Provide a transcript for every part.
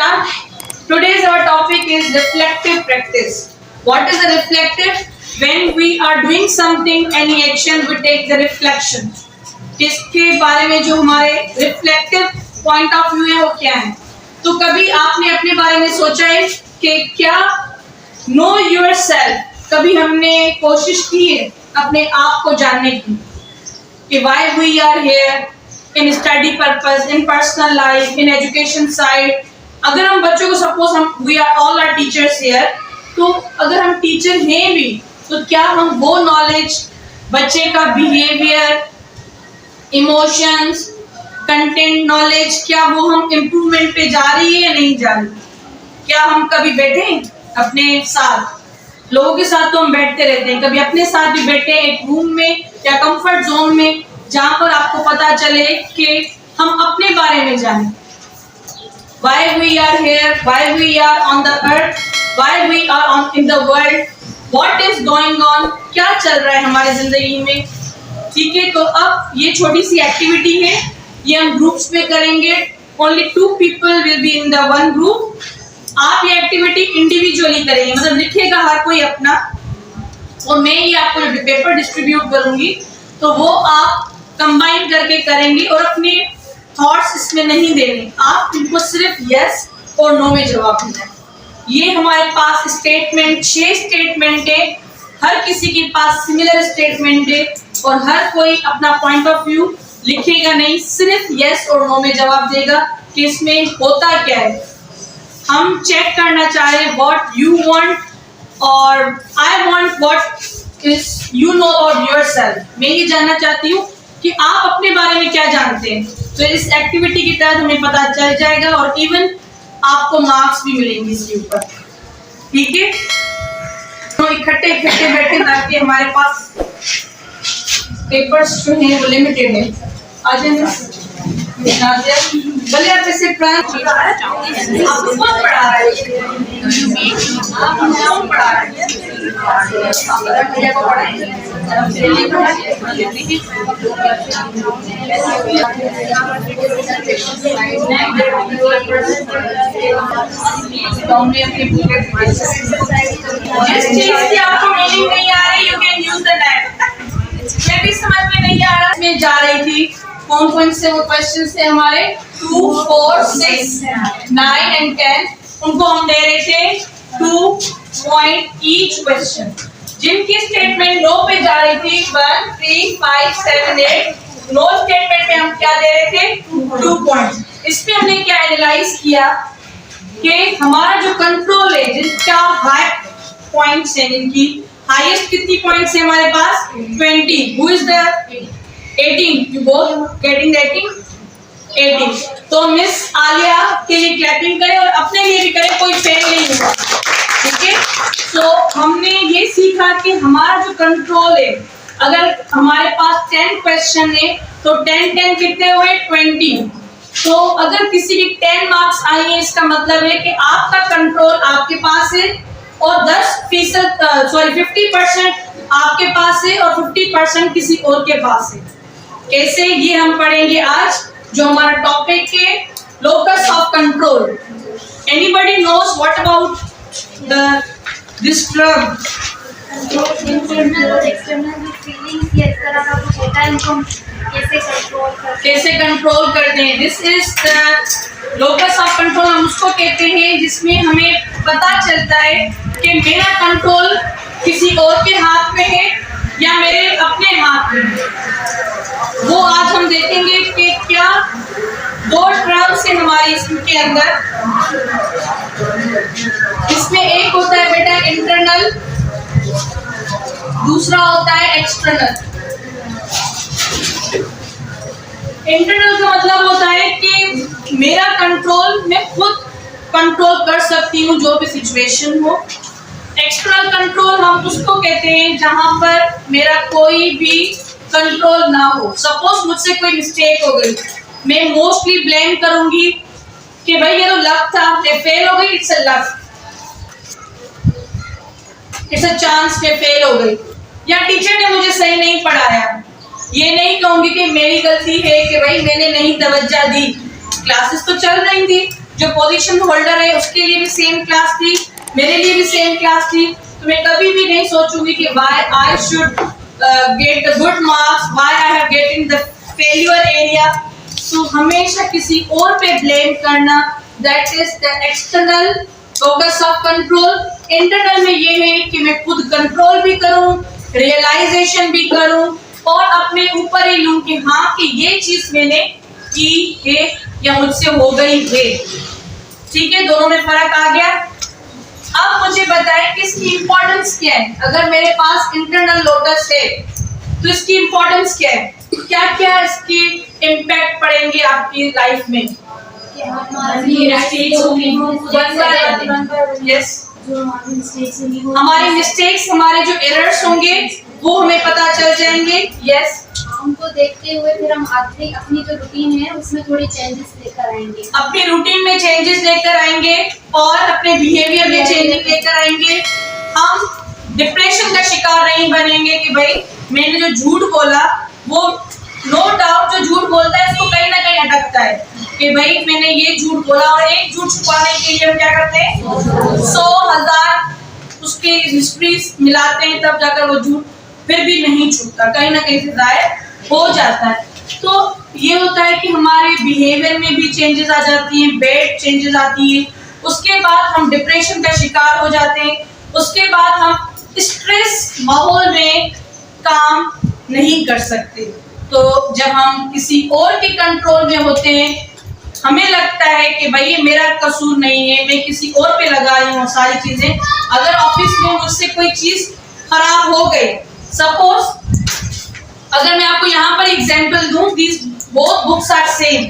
Start. Today's our topic is reflective practice. What is a reflective? When we are doing something, any action, we take the reflection. इसके बारे में जो हमारे reflective point of view है वो क्या है? तो कभी आपने अपने बारे में सोचा है कि क्या नो योरसेल्फ, कभी हमने कोशिश की है अपने आप को जानने की कि why we are here in study purpose, in personal life, in education side. अगर हम बच्चों को सपोज हम we are all are teachers here, तो अगर हम टीचर हैं भी तो क्या हम वो नॉलेज, बच्चे का बिहेवियर, इमोशंस, कंटेंट नॉलेज, क्या वो हम इम्प्रूवमेंट पे जा रही है या नहीं जा रही? क्या हम कभी बैठे अपने साथ, लोगों के साथ तो हम बैठते रहते हैं, कभी अपने साथ भी बैठे एक रूम में या कंफर्ट जोन में जहां पर आपको पता चले कि हम अपने बारे में जानें. Why we are here, why we are on the earth, why we are in the world, what is going on, क्या चल रहा है हमारी जिंदगी में. ठीक है, तो अब ये छोटी सी एक्टिविटी है, ये हम ग्रुप्स में करेंगे. Only 2 people will be in the one group. आप ये एक्टिविटी इंडिविजुअली करेंगे, मतलब लिखेगा हर कोई अपना, और मैं ये आपको पेपर डिस्ट्रीब्यूट करूंगी तो वो आप कंबाइन करके करेंगे और अपने थॉट्स इसमें नहीं देने, आप इनको सिर्फ यस और नो में जवाब देना है. ये हमारे पास स्टेटमेंट 6 स्टेटमेंट है, हर किसी के पास सिमिलर स्टेटमेंट है और हर कोई अपना पॉइंट ऑफ व्यू लिखेगा नहीं, सिर्फ यस और नो में जवाब देगा कि इसमें होता क्या है. हम चेक करना चाह रहे हैं व्हाट यू वांट और I want what is you know about yourself. मैं ये जानना चाहती हूँ कि आप अपने बारे में क्या जानते हैं. तो इस एक्टिविटी के तहत हमें पता चल जाएगा और इवन आपको मार्क्स भी मिलेंगे इसके ऊपर. ठीक है, तो इकट्ठे बैठे ताकि हमारे पास पेपर्स जो हैं वो लिमिटेड है. आज भले आप इसे प्लान आपको कौन पढ़ा रहा है, कौन पढ़ा रहा है, भैया को पढ़ाएंगे. जिस चीज की आपको मीनिंग नहीं आ रही, you can use the net. मैं भी समझ में नहीं आ रहा, मैं जा रही थी कौन कौन से वो क्वेश्चन थे हमारे 2, 4, 6, 9 and 10. उनको हम दे रहे थे 2 पॉइंट ईच क्वेश्चन. जिनकी स्टेटमेंट नो पे जा रही थी 1, 3, 5, 7, 8, नो स्टेटमेंट में हम क्या दे रहे थे 2 पॉइंट्स. इस पे हमने क्या एनालाइज किया कि हमारा जो कंट्रोल है, जिसका हाई पॉइंट्स है, जिनकी हाईएस्ट कितनी पॉइंट्स है हमारे पास 20. Who is the 18? You both getting the 18. तो मिस आलिया के लिए क्लैपिंग करें और अपने लिए भी करें, कोई फेल नहीं होगा. ठीक है, तो हमने ये सीखा कि हमारा जो कंट्रोल है, अगर हमारे पास 10 क्वेश्चन है तो 10 कितने हुए 20. तो अगर किसी की 10 मार्क्स आई है, इसका मतलब है कि आपका कंट्रोल आपके पास है और 50% आपके पास है और 50% किसी और के पास है. कैसे, ये हम पढ़ेंगे आज. जो हमारा टॉपिक है locus of control. Anybody knows what about this term? Internal और एक्सटर्नल फीलिंग्स या इस तरह का कुछ होता है, उनको कैसे कंट्रोल करते हैं. This is the locus of control. हम उसको कहते हैं जिसमें हमें पता चलता है कि मेरा कंट्रोल किसी और के हाथ में है या मेरे अपने हाथ में है. वो आज हम देखेंगे कि क्या 2 टर्म्स है हमारी इसके अंदर. इसमें एक होता है बेटा इंटरनल, दूसरा होता है एक्सटर्नल. इंटरनल का मतलब होता है कि मेरा कंट्रोल, मैं खुद कंट्रोल कर सकती हूँ जो भी सिचुएशन हो. एक्सटर्नल कंट्रोल हम उसको कहते हैं जहां पर मेरा कोई भी कंट्रोल ना हो. सपोज मुझसे कोई मिस्टेक हो गई, मैं मोस्टली ब्लेम करूंगी कि भाई ये तो लक था, मैं फेल हो गई, it's a luck, it's a chance, मैं फेल हो गई. या टीचर ने मुझे सही नहीं पढ़ाया, ये नहीं कहूंगी कि मेरी गलती है कि भाई मैंने नहीं तवज्जो दी, क्लासेस तो चल रही थी, जो पोजीशन होल्डर है उसके लिए भी सेम क्लास थी, मेरे लिए भी सेम क्लास थी। तो मैं कभी भी नहीं सोचूंगी कि why I should get the good marks, why I have getting the failure area. तो हमेशा किसी और पे ब्लेम करना, that is the external locus of control. Internal में ये है कि मैं खुद कंट्रोल भी करूं, रियलाइजेशन भी करूं और अपने ऊपर ही लूं कि हाँ कि ये चीज मैंने की है या मुझसे हो गई है। ठीक है, दोनों में फर्क आ गया। अब मुझे बताएं कि इसकी इंपॉर्टेंस क्या है। अगर मेरे पास इंटरनल लोटस है तो इसकी इंपॉर्टेंस क्या है, क्या क्या इसके इम्पैक्ट पड़ेंगे आपकी लाइफ में। यस, हमारे मिस्टेक्स, हमारे जो एरर्स होंगे वो हमें पता चल जाएंगे। यस, उनको देखते हुए फिर हम अपनी जो रूटीन है उसमें थोड़ी चेंजेस लेकर आएंगे, अपनी रूटीन में चेंजेस लेकर आएंगे और अपने बिहेवियर में चेंजेस लेकर आएंगे। हम डिप्रेशन का शिकार नहीं बनेंगे कि भाई मैंने जो झूठ बोला, वो नो डाउट जो झूठ बोलता है उसको कहीं ना कहीं अटकता है कि भाई मैंने ये झूठ बोला, और एक झूठ छुपाने के लिए हम क्या करते हैं 100,000 उसके हिस्ट्री मिलाते हैं, तब जाकर वो झूठ फिर भी नहीं छूटता, कहीं ना कहीं से गायब हो जाता है। तो ये होता है कि हमारे बिहेवियर में भी चेंजेस आ जाती हैं, बैड चेंजेस आती हैं। उसके बाद हम डिप्रेशन का शिकार हो जाते हैं। उसके बाद हम स्ट्रेस माहौल में काम नहीं कर सकते। तो जब हम किसी और के कंट्रोल में होते हैं, हमें लगता है कि भाई ये मेरा कसूर नहीं है, मैं किसी और पे लगा रही हूँ सारी चीजें। अगर ऑफिस में मुझसे कोई चीज खराब हो गई, सपोज अगर मैं आपको यहाँ पर एग्जांपल दूं, these both books are same.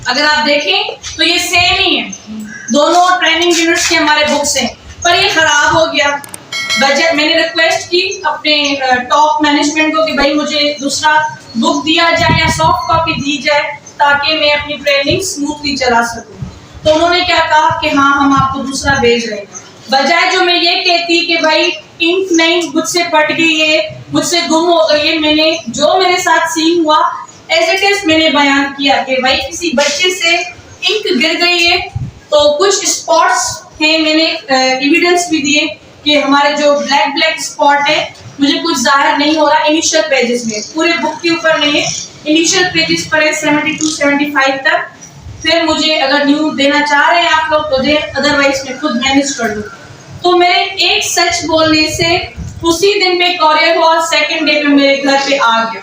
अगर आप देखें तो ये सेम ही है, दोनों ट्रेनिंग यूनिट्स के हमारे बुक्स हैं, पर ये खराब हो गया। बजट मैंने रिक्वेस्ट की अपने टॉप मैनेजमेंट को कि भाई मुझे दूसरा बुक दिया जाए या सॉफ्ट कॉपी दी जाए ताकि मैं अपनी ट्रेनिंग स्मूथली चला सकूं। तो उन्होंने क्या कहा कि हाँ हम आपको दूसरा भेज रहे हैं। बजाय जो मैं ये कहती कि भाई इंक नहीं मुझसे फट गई है, मुझसे गुम हो गई है, मैंने जो मेरे साथ सीन हुआ एज इट इज मैंने बयान किया कि भाई किसी बच्चे से इंक गिर गई है तो कुछ स्पॉट्स हैं, मैंने एविडेंस भी दिए कि हमारे जो ब्लैक स्पॉट है मुझे कुछ जाहिर नहीं हो रहा इनिशियल पेजेस में, पूरे बुक के ऊपर नहीं है, इनिशियल पेजेस पर है 72-75 तक। फिर मुझे अगर न्यू देना चाह रहे हैं आप लोग तो दे, अदरवाइज मैं खुद मैनेज कर लूँ। तो मेरे एक सच बोलने से उसी दिन में कॉरियर हुआ, सेकंड डे पे मेरे घर पे आ गया।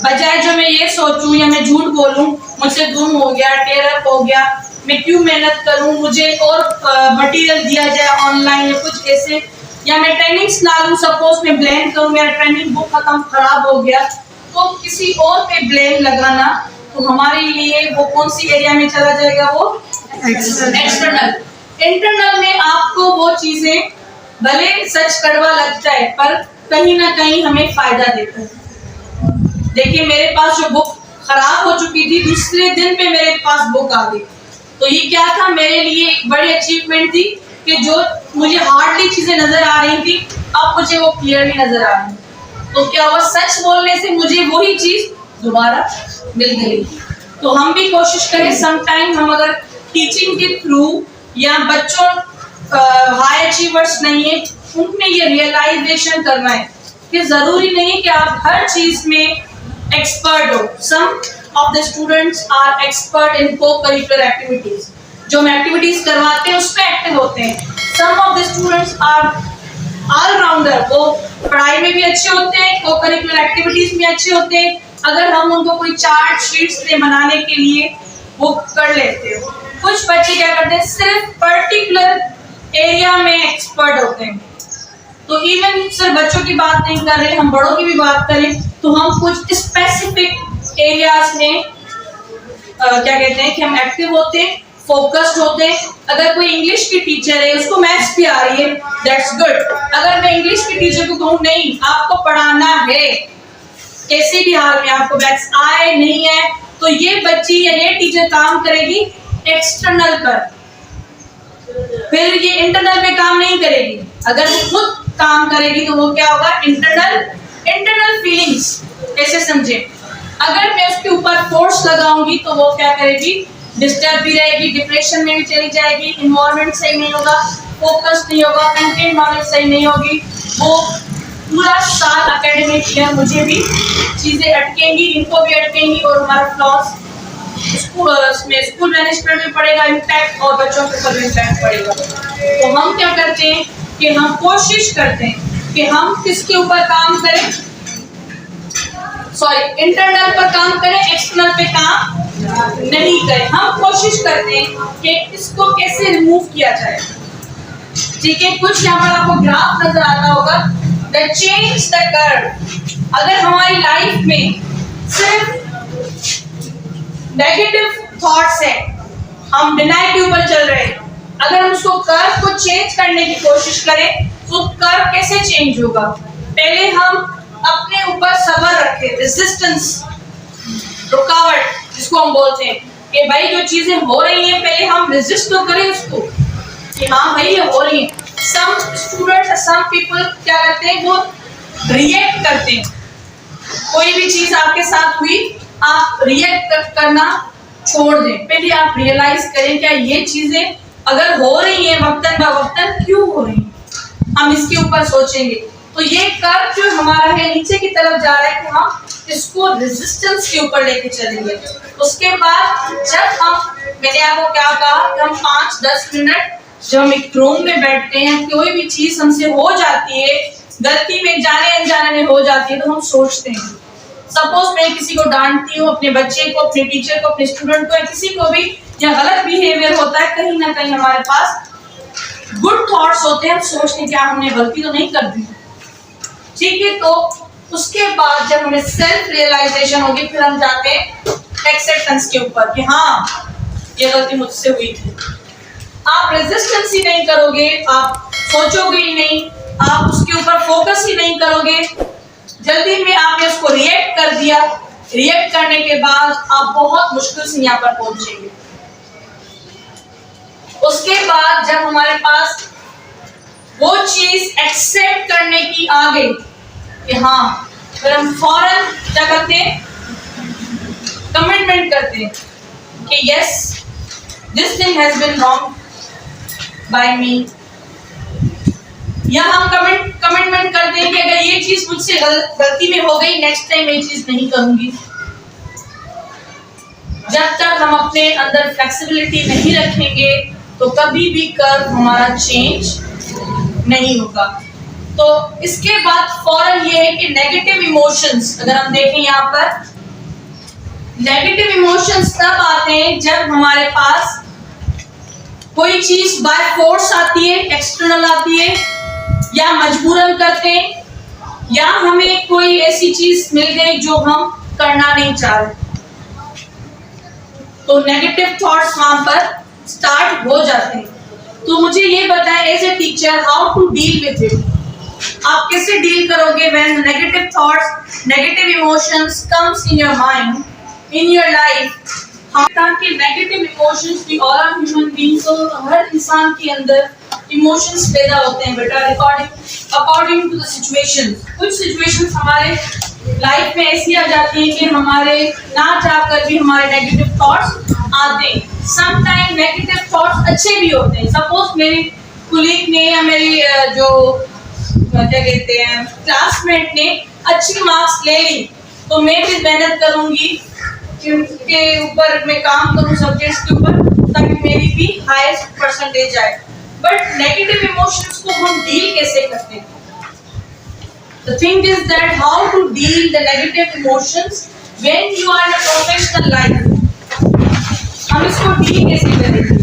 बजाय जो मैं ये सोचूं या मैं झूठ बोलूं मुझसे गुम हो गया, टेयर अप हो गया, मैं क्यों मेहनत करूं, मुझे और मटेरियल दिया जाए ऑनलाइन या कुछ ऐसे, या मैं ट्रेनिंग्स ना लूं, सपोज मैं ब्लेम करूं मेरा ट्रेनिंग बुक खत्म खराब हो गया, तो किसी और पे ब्लेम लगाना तो हमारे लिए वो कौन सी एरिया में चला जाएगा, वो एक्सटर्नल। इंटरनल में आपको वो चीजें भले सच कड़वा लगता है पर कहीं ना कहीं हमें फायदा देता है। देखिए मेरे पास जो बुक खराब हो चुकी थी, दूसरे दिन पे मेरे पास बुक आ गई, तो ये क्या था मेरे लिए एक बड़ी अचीवमेंट थी कि जो मुझे हार्डली चीजें नजर आ रही थी अब मुझे वो क्लियरली नजर आ रही। तो क्या हुआ, सच बोलने से मुझे वही चीज दोबारा मिल गई। तो हम भी कोशिश करें समटाइम हम अगर टीचिंग के थ्रू या बच्चों हाई अचीवर्स नहीं है उनमें ये रियलाइजेशन करना है कि जरूरी नहीं है कि आप हर चीज में एक्सपर्ट हो। Some of the students are expert in co curricular activities, जो हम एक्टिविटीज करवाते हैं उसमें एक्टिव होते हैं। Some of the students are all rounder, वो पढ़ाई में भी अच्छे होते हैं, को करिकुलर एक्टिविटीज में अच्छे होते हैं। अगर हम उनको कोई चार्ट शीट्स में बनाने के लिए वो कर लेते हैं। कुछ बच्चे क्या करते हैं सिर्फ पर्टिकुलर एरिया में एक्सपर्ट होते हैं। तो इवन सिर्फ बच्चों की बात नहीं कर रहे, हम बड़ों की भी बात करें तो हम कुछ स्पेसिफिक एरियाज में क्या कहते हैं कि हम एक्टिव होते हैं, फोकस्ड होते हैं। अगर कोई इंग्लिश की टीचर है उसको मैथ्स भी आ रही है, दैट्स गुड। अगर मैं इंग्लिश की टीचर को कहूँ नहीं आपको पढ़ाना है, कैसे भी हाल में आपको मैथ्स आए नहीं है, तो ये बच्ची या ये टीचर काम करेगी एक्सटर्नल पर, फिर ये इंटरनल पे काम नहीं करेगी। अगर वो खुद काम करेगी तो वो क्या होगा, इंटरनल फीलिंग्स। कैसे समझे, अगर मैं उसके ऊपर फोर्स लगाऊंगी तो वो क्या करेगी, डिस्टर्ब भी रहेगी, डिप्रेशन में भी चली जाएगी, इन्वायरमेंट सही नहीं होगा, फोकस नहीं होगा, कंटेंट नॉलेज सही नहीं होगी। वो पूरा साल एकेडमिक ईयर मुझे भी चीज़ें अटकेंगी, इनको भी अटकेंगी और हमारा फ्लॉस स्कूल मैनेजमेंट में पड़ेगा इम्पैक्ट और बच्चों के ऊपर इम्पैक्ट पड़ेगा। तो हम क्या करते हैं कि हम कोशिश करते हैं कि हम किसके ऊपर काम करें, इंटरनल पर काम करें, एक्सटर्नल पे काम नहीं करें। हम कोशिश करते हैं कि इसको कैसे रिमूव किया जाए। ठीक है, कुछ यहाँ पर आपको ग्राफ नजर आता होगा, द चेंज द कर्व। अगर हमारी लाइफ में सिर्फ नेगेटिव थॉट्स है, हम डिनाई के ऊपर चल रहे हैं, अगर हम उसको कर्व को चेंज करने की कोशिश करें तो कर्व कैसे चेंज होगा? पहले हम अपने ऊपर सब्र रखें, रेजिस्टेंस, रुकावट जिसको हम बोलते हैं कि भाई जो चीजें हो रही हैं पहले हम रेजिस्ट तो करें उसको कि हाँ भाई ये हो रही है। सम स्टूडेंट्स, सम पीपल क्या करते हैं, वो रिएक्ट करते हैं। कोई भी चीज आपके साथ हुई, आप रिएक्ट करना छोड़ दें, पहले आप रियलाइज करें क्या ये चीजें अगर हो रही हैं वक्तन ब वक्तन क्यों हो रही हैं, हम इसके ऊपर सोचेंगे। तो ये कर्व जो हमारा है नीचे की तरफ जा रहा है कि हम इसको रेजिस्टेंस के ऊपर लेके चलेंगे। उसके बाद जब मैंने आपको क्या कहा कि हम 5-10 मिनट जब हम एक रूम में बैठते हैं, कोई भी चीज हमसे हो जाती है, गलती में जाने अनजाने में हो जाती है, तो हम सोचते हैं। सपोज मैं किसी को डांटती हूँ, अपने बच्चे को, अपने टीचर को, अपने स्टूडेंट को, या किसी को भी, या गलत बिहेवियर होता है, कहीं ना कहीं हमारे पास गुड थॉट्स होते हैं, हम सोचते हैं क्या हमने गलती तो नहीं कर दी। ठीक है, तो उसके बाद जब हमें सेल्फ रियलाइजेशन होगी, फिर हम जाते हैं एक्सेप्टेंस के ऊपर कि हाँ ये गलती मुझसे हुई थी। आप रेजिस्टेंस ही नहीं करोगे, आप सोचोगे ही नहीं, आप उसके ऊपर फोकस ही नहीं करोगे, जल्दी में आपने उसको रिएक्ट कर दिया। रिएक्ट करने के बाद आप बहुत मुश्किल से यहाँ पर पहुंचेंगे। उसके बाद जब हमारे पास वो चीज एक्सेप्ट करने की आ गई कि हाँ, फिर हम फौरन क्या करते हैं, कमिटमेंट करते हैं कि yes this thing has been wrong by me, या हम कमिटमेंट करते हैं कि अगर ये चीज मुझसे गलती में हो गई, नेक्स्ट टाइम ये चीज नहीं करूंगी। जब तक हम अपने अंदर फ्लेक्सिबिलिटी नहीं रखेंगे तो कभी भी कर्व हमारा चेंज नहीं होगा। तो इसके बाद फौरन ये है कि नेगेटिव इमोशंस, अगर हम देखें यहाँ पर, नेगेटिव इमोशंस तब आते हैं जब हमारे पास कोई चीज बाय फोर्स आती है, एक्सटर्नल आती है, या मजबूरन करते हैं, या हमें कोई ऐसी चीज मिल गई जो हम करना नहीं चाह रहे, तो नेगेटिव थॉट्स वहां पर स्टार्ट हो जाते हैं। तो मुझे ये बताएं as a teacher, how to deal with it. आप कैसे डील करोगे when negative thoughts, negative emotions comes in your mind, in your life. ताकि नेगेटिव इमोशंस भी, और ह्यूमन बीइंग, तो हर इंसान के अंदर इमोशंस पैदा होते हैं बेटा, अकॉर्डिंग टू द सिचुएशन। कुछ सिचुएशंस हमारे लाइफ में ऐसी आ जाती हैं कि हमारे ना चाहकर भी हमारे नेगेटिव थॉट्स आते हैं। समटाइम नेगेटिव थॉट्स अच्छे भी होते हैं। सपोज मेरी कुलीग ने या मेरी जो क्या कहते हैं क्लासमेट ने अच्छी मार्क्स ले ली, तो मैं भी मेहनत करूंगी के ऊपर, मैं काम करूं सब्जेक्ट्स के ऊपर, ताकि मेरी भी हाईएस्ट परसेंटेज आए। बट नेगेटिव इमोशंस को हम डील कैसे करते हैं? The thing is that how to deal the negative emotions when you are in a professional life. हम इसको डील कैसे करेंगे?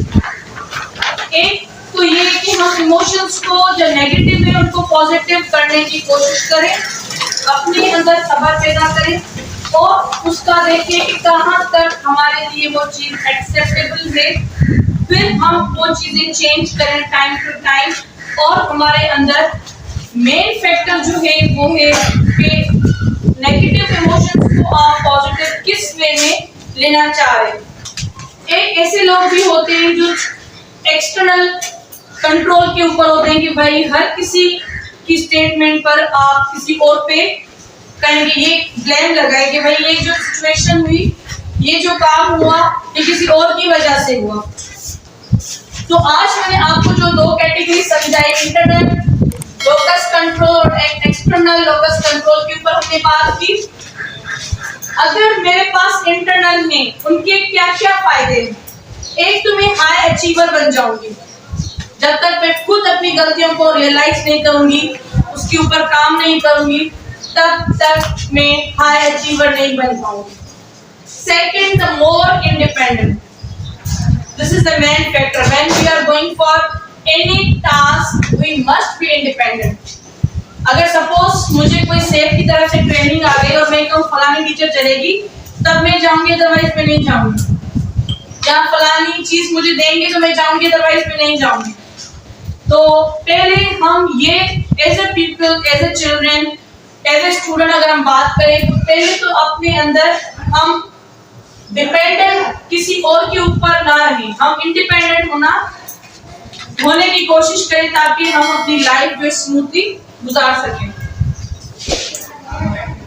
एक तो ये कि हम इमोशंस को जो नेगेटिव है उनको पॉजिटिव करने की कोशिश करें, अपने अंदर सब्र पैदा करें और उसका देखें कि कहाँ तक हमारे लिए वो चीज एक्सेप्टेबल है। फिर हम वो चीजें चेंज करें टाइम टू टाइम, और हमारे अंदर मेन फैक्टर जो है वो है कि नेगेटिव इमोशंस को आप पॉजिटिव किस वे में लेना चाह रहे हैं। एक ऐसे लोग भी होते हैं जो एक्सटर्नल कंट्रोल के ऊपर होते हैं कि भाई हर किसी की स्टेटमेंट पर आप किसी और पे कहेंगे, ये ब्लेम लगाए कि भाई ये जो सिचुएशन हुई ये जो काम हुआ ये किसी और की वजह से हुआ। तो आज मैंने आपको जो दो कैटेगरी समझाई, इंटरनल लोकस कंट्रोल और एक्सटर्नल लोकस कंट्रोल के ऊपर हमने बात की। अगर मेरे पास इंटरनल में उनके क्या क्या फायदे हैं, एक तो मैं हाई अचीवर बन जाऊंगी। जब तक मैं खुद अपनी गलतियों को रियलाइज नहीं करूंगी, उसके ऊपर काम नहीं करूंगी, तब तक मैं हाई अचीवर नहीं बन पाऊंगी। Second, the more independent. This is the main factor. When we are going for any task we must be independent. अगर सपोज मुझे कोई सेफ की तरफ से ट्रेनिंग आ गई और मैं कहूँ फलानी टीचर चलेगी, तब मैं जाऊंगी, अदरवाइज मैं नहीं जाऊंगी। या फलानी चीज मुझे देंगे तो मैं जाऊंगी, अदरवाइज मैं नहीं जाऊंगी। तो पहले हम ये as a people, as a children, as a student अगर हम बात करें तो पहले तो अपने अंदर हम डिपेंडेंट किसी और के ऊपर ना रहें, हम इंडिपेंडेंट होने की कोशिश करें ताकि हम अपनी लाइफ जो स्मूथली गुजार सकें।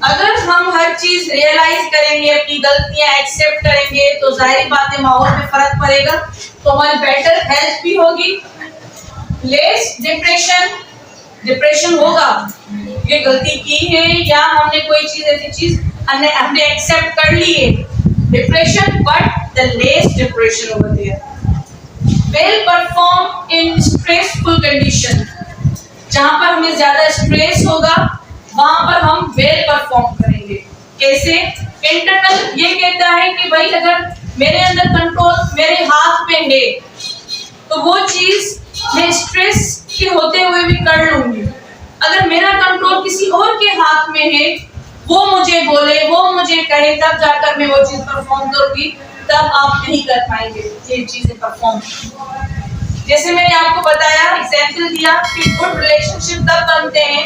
अगर हम हर चीज रियलाइज करेंगे, अपनी गलतियां एक्सेप्ट करेंगे, तो जाहिर बात है माहौल में फर्क पड़ेगा, तो हमारी बेटर हेल्थ भी होगी, लेस डिप्रेशन होगा, ये गलती की है या हमने कोई चीज ऐसी चीज हमने एक्सेप्ट कर ली है, depression, but the less depression over there. Well perform in stressful condition. जहां पर हमें ज्यादा स्ट्रेस होगा वहां पर हम वेल परफॉर्म करेंगे। कैसे? इंटरनल ये कहता है कि भाई अगर मेरे अंदर कंट्रोल मेरे हाथ में है तो वो चीज मैं स्ट्रेस के होते हुए भी कर लूंगी। अगर मेरा कंट्रोल किसी और के हाथ में है, वो मुझे बोले, वो मुझे कहे, तब जाकर मैं वो चीज परफॉर्म करूंगी, तब आप नहीं कर पाएंगे ये चीजें परफॉर्म। जैसे मैंने आपको बताया, एग्जाम्पल दिया कि गुड रिलेशनशिप तब बनते हैं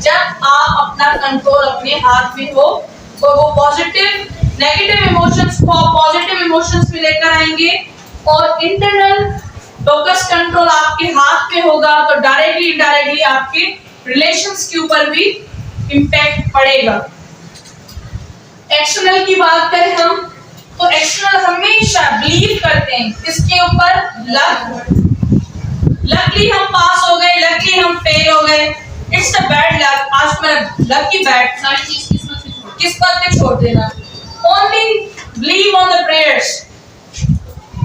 जब आप अपना कंट्रोल अपने हाथ में हो, तो वो पॉजिटिव नेगेटिव इमोशंस को पॉजिटिव इमोशंस में लेकर आएंगे, और इंटरनल लोकस कंट्रोल आपके हाथ में होगा तो डायरेक्टली इनडायरेक्टली आपके रिलेशंस के ऊपर भी इम्पैक्ट पड़ेगा। एक्सटर्नल की बात करें हम, तो एक्सटर्नल हमेशा बिलीव करते हैं किसके ऊपर? लकली हम पास हो गए, लकली हम फेल हो गए, इट्स अ बैड लक। आज मेरा लकी बैड, सारी चीज किस्मत पे छोड़ देना। Only believe on the prayers.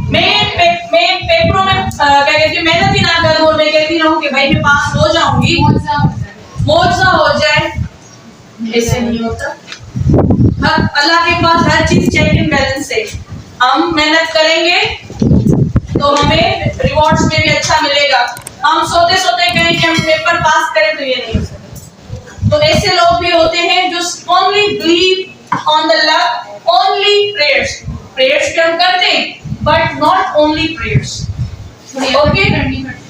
मैं पेपरों में क्या कहती हूँ, मेहनत ही ना करूँ और मैं कहती रहूँ कि भाई मैं पास हो जाऊंगी, मौजा हो जाए, ऐसे नहीं होता। अल्लाह के पास हर चीज चेक एंड बैलेंस है। हम मेहनत करेंगे तो हमें रिवॉर्ड्स में भी अच्छा मिलेगा। हम सोते सोते कहें कि हम पेपर पास करें, तो ये नहीं हो सकता। तो ऐसे लोग भी होते हैं जो only believe on the luck, only prayers भी हम करते हैं, but not only prayers. Okay,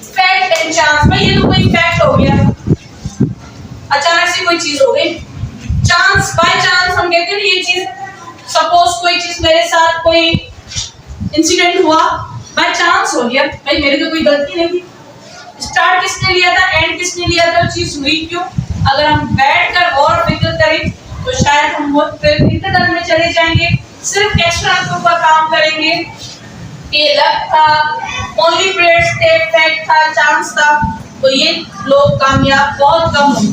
fact and chance. भाई ये तो कोई फैक्ट हो गया, अचानक से कोई चीज हो गई, चांस बाय चांस हम कहते हैं ये चीज। सपोज कोई चीज मेरे साथ कोई इंसिडेंट हुआ, बाय चांस हो गया, भाई मेरी तो कोई गलती नहीं थी। स्टार्ट किसने लिया था, एंड किसने लिया था, चीज हुई क्यों? अगर हम बैठकर और फिक्र करें तो शायद हम बहुत इंटरनल में चले जाएंगे, सिर्फ एक्सटर्नल के ऊपर काम करेंगे कि लक था, ओनली प्रेयर्स थे, फैक्ट था, चांस था, तो ये लोग कामयाब बहुत कम होंगे।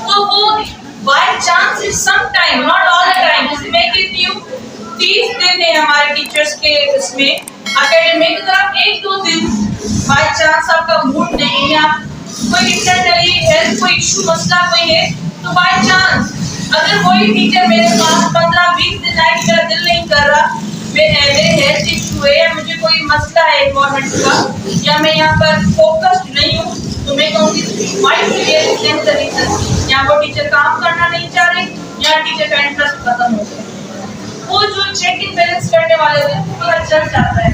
तो वो by chance is some time, not all the time. जैसे मैं कहती हूँ 30 दिन है हमारे टीचर्स के इसमें एकेडमिक, तो आप 1-2 दिन बाय चांस आपका मूड नहीं है, आप कोई इंटरनली हेल्थ कोई इशू मसला कोई है, तो बाय चांस अगर कोई टीचर मेरे पास 15-20 दिन आए कि मेरा दिल नहीं कर रहा, मेरे हेल्थ इशू है या मुझे कोई मसला है इन्वायरमेंट का, या मैं यहाँ पर फोकस्ड नहीं हूँ, तो मैं कहूँगी यहाँ वो टीचर काम करना नहीं चाह रहे, या टीचर का इंटरेस्ट खत्म हो गया। वो जो चेक इन बैलेंस करने वाले थे पूरा चल जाता है,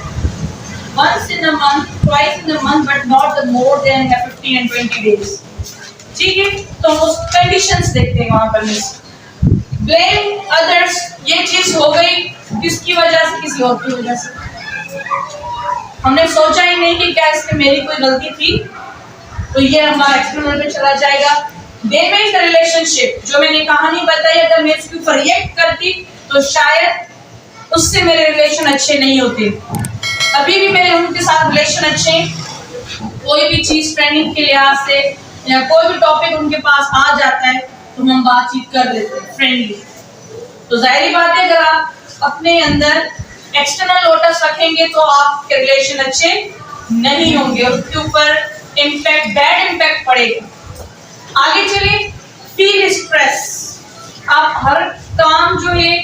once in a month, twice in a month, but not the more than 15 and 20 days। ठीक है, तो उस कंडीशंस देखते हैं वहां पर। ब्लेम अदर्स, ये चीज हो गई किसकी वजह से? किसी और की वजह से। हमने सोचा ही नहीं कि क्या इसमें मेरी कोई गलती थी, तो ये हमारा एक्सटर्नल में चला जाएगा। Damage the relationship. जो मैंने कहानी बताई, अगर मैं उसके ऊपर रिएक्ट करती तो शायद उससे मेरे रिलेशन अच्छे नहीं होते। अभी भी मेरे उनके साथ रिलेशन अच्छे, कोई भी चीज ट्रेनिंग के लिहाज से या कोई भी टॉपिक उनके पास आ जाता है तो हम बातचीत कर लेते हैं फ्रेंडली। तो जाहिर बात है, अगर आप अपने अंदर एक्सटर्नल लोटस रखेंगे तो आपके रिलेशन अच्छे नहीं होंगे, उसके ऊपर इम्पैक्ट, बैड इम्पैक्ट पड़ेगा। आगे चलिए, फील स्ट्रेस। आप हर काम जो है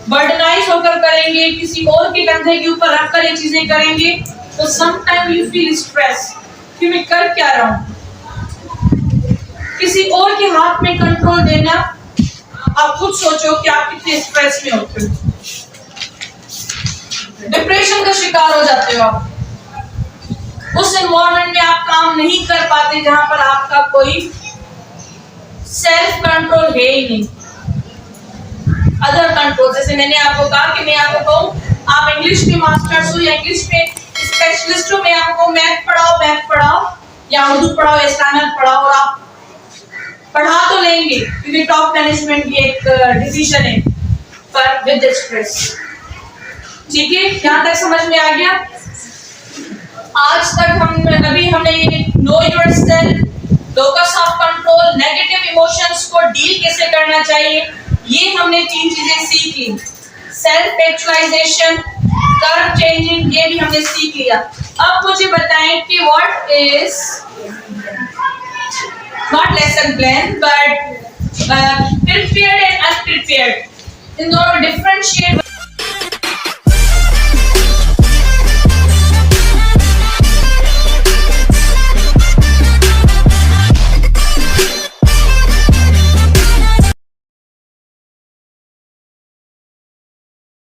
बर्डनाइज होकर करेंगे, किसी और के कंधे के ऊपर रखकर ये चीजें करेंगे तो समटाइम यू फील स्ट्रेस कि मैं कर क्या रहा हूं। किसी और के हाथ में कंट्रोल देना, आप खुद सोचो कि आप कितने स्ट्रेस में होते हो। डिप्रेशन का शिकार हो जाते हो आप। उस एनवायरनमेंट में आप काम नहीं कर पाते जहां पर आपका कोई सेल्फ कंट्रोल है ही नहीं। अदर कंट्रोल, जैसे मैंने आपको कहा कि मैं आपको कहूं आप इंग्लिश के मास्टर्स हो या इंग्लिश में स्पेशलिस्ट हो, मैं आपको मैथ पढ़ाओ या उर्दू पढ़ाओ या इस्लामिक पढ़ाओ, और आप पढ़ा तो लेंगे क्योंकि टॉप मैनेजमेंट की एक डिसीजन है, पर विद स्ट्रेस। ठीक है, यहां तक समझ में आ गया? आज तक हमने ये know yourself, locus of control, negative emotions को डील कैसे करना चाहिए, ये हमने 3 चीजें सीख ली। सेल्फ एक्चुअलाइजेशन, कर्व चेंजिंग, ये भी हमने सीख लिया। अब मुझे बताएं कि what is not lesson plan but prepared and unprepared, इन दोनों डिफरेंशिएट